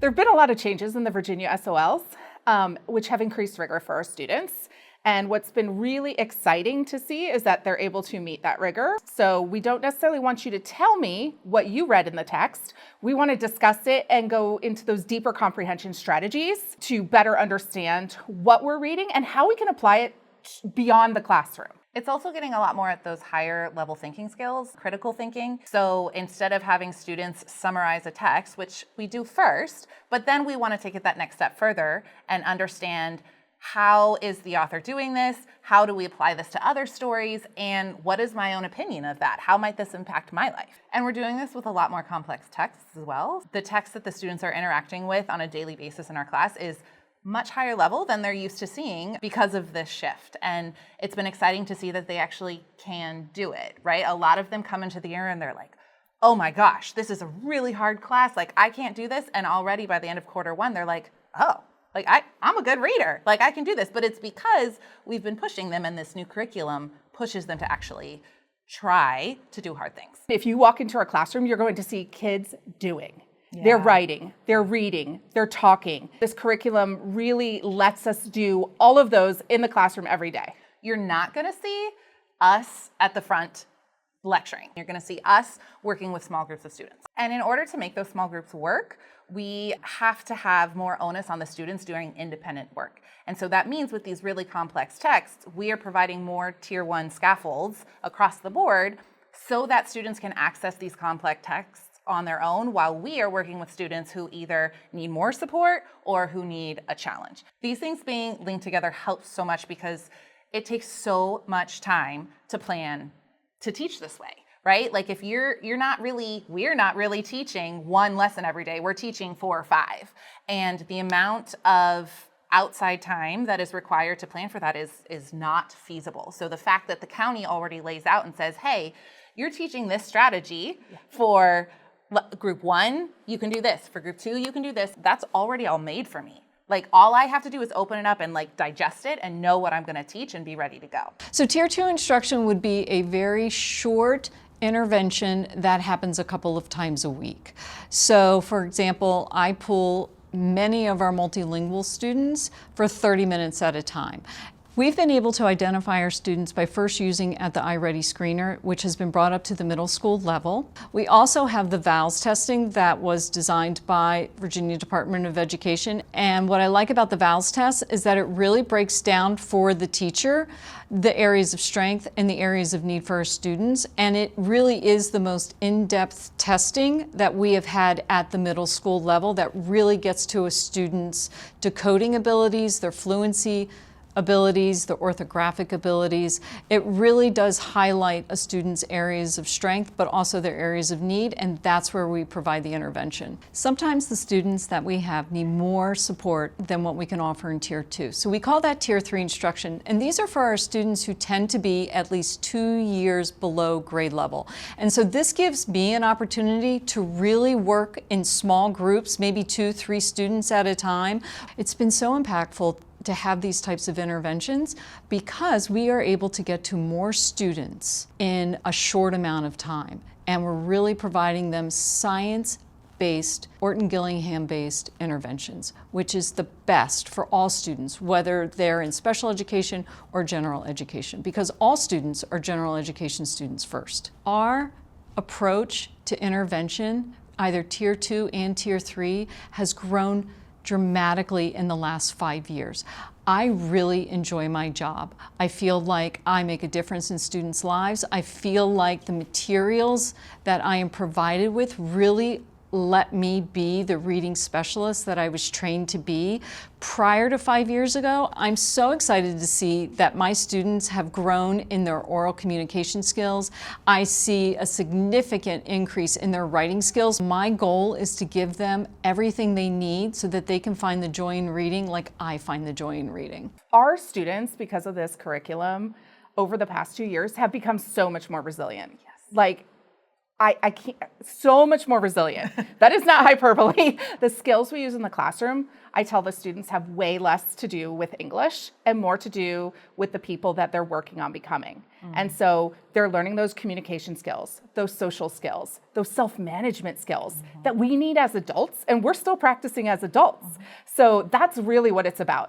There have been a lot of changes in the Virginia SOLs, which have increased rigor for our students. And what's been really exciting to see is that they're able to meet that rigor. So we don't necessarily want you to tell me what you read in the text. We want to discuss it and go into those deeper comprehension strategies to better understand what we're reading and how we can apply it beyond the classroom. It's also getting a lot more at those higher level thinking skills, critical thinking. So instead of having students summarize a text, which we do first, but then we want to take it that next step further and understand how is the author doing this? How do we apply this to other stories? And what is my own opinion of that? How might this impact my life? And we're doing this with a lot more complex texts as well. The text that the students are interacting with on a daily basis in our class is much higher level than they're used to seeing because of this shift. And it's been exciting to see that they actually can do it, right? A lot of them come into the year and they're like, oh my gosh, this is a really hard class. Like, I can't do this. And already by the end of quarter one, they're like, oh, like I'm a good reader. Like, I can do this. But it's because we've been pushing them, and this new curriculum pushes them to actually try to do hard things. If you walk into our classroom, you're going to see kids doing. Yeah. They're writing, they're reading, they're talking. This curriculum really lets us do all of those in the classroom every day. You're not going to see us at the front lecturing. You're going to see us working with small groups of students. And in order to make those small groups work, we have to have more onus on the students doing independent work. And so that means with these really complex texts, we are providing more tier 1 scaffolds across the board so that students can access these complex texts on their own while we are working with students who either need more support or who need a challenge. These things being linked together helps so much because it takes so much time to plan to teach this way, right? Like if we're not really teaching one lesson every day, we're teaching 4 or 5. And the amount of outside time that is required to plan for that is not feasible. So the fact that the county already lays out and says, hey, you're teaching this strategy for group 1, you can do this. For group 2, you can do this. That's already all made for me. Like all I have to do is open it up and like digest it and know what I'm going to teach and be ready to go. So tier 2 instruction would be a very short intervention that happens a couple of times a week. So for example, I pull many of our multilingual students for 30 minutes at a time. We've been able to identify our students by first using at the iReady screener, which has been brought up to the middle school level. We also have the VALS testing that was designed by Virginia Department of Education. And what I like about the VALS test is that it really breaks down for the teacher the areas of strength and the areas of need for our students. And it really is the most in-depth testing that we have had at the middle school level that really gets to a student's decoding abilities, their fluency abilities, the orthographic abilities. It really does highlight a student's areas of strength, but also their areas of need, and that's where we provide the intervention. Sometimes the students that we have need more support than what we can offer in Tier 2. So we call that Tier 3 instruction, and these are for our students who tend to be at least 2 years below grade level. And so this gives me an opportunity to really work in small groups, maybe 2-3 students at a time. It's been so impactful to have these types of interventions because we are able to get to more students in a short amount of time. And we're really providing them science-based, Orton-Gillingham-based interventions, which is the best for all students, whether they're in special education or general education, because all students are general education students first. Our approach to intervention, either Tier 2 and Tier 3, has grown dramatically in the last 5 years. I really enjoy my job. I feel like I make a difference in students' lives. I feel like the materials that I am provided with really let me be the reading specialist that I was trained to be prior to 5 years ago. I'm so excited to see that my students have grown in their oral communication skills. I see a significant increase in their writing skills. My goal is to give them everything they need so that they can find the joy in reading like I find the joy in reading. Our students, because of this curriculum, over the past 2 years have become so much more resilient. Yes. Like, I can't, so much more resilient. That is not hyperbole. The skills we use in the classroom, I tell the students, have way less to do with English and more to do with the people that they're working on becoming. And so they're learning those communication skills, those social skills, those self-management skills that we need as adults, and we're still practicing as adults. So that's really what it's about.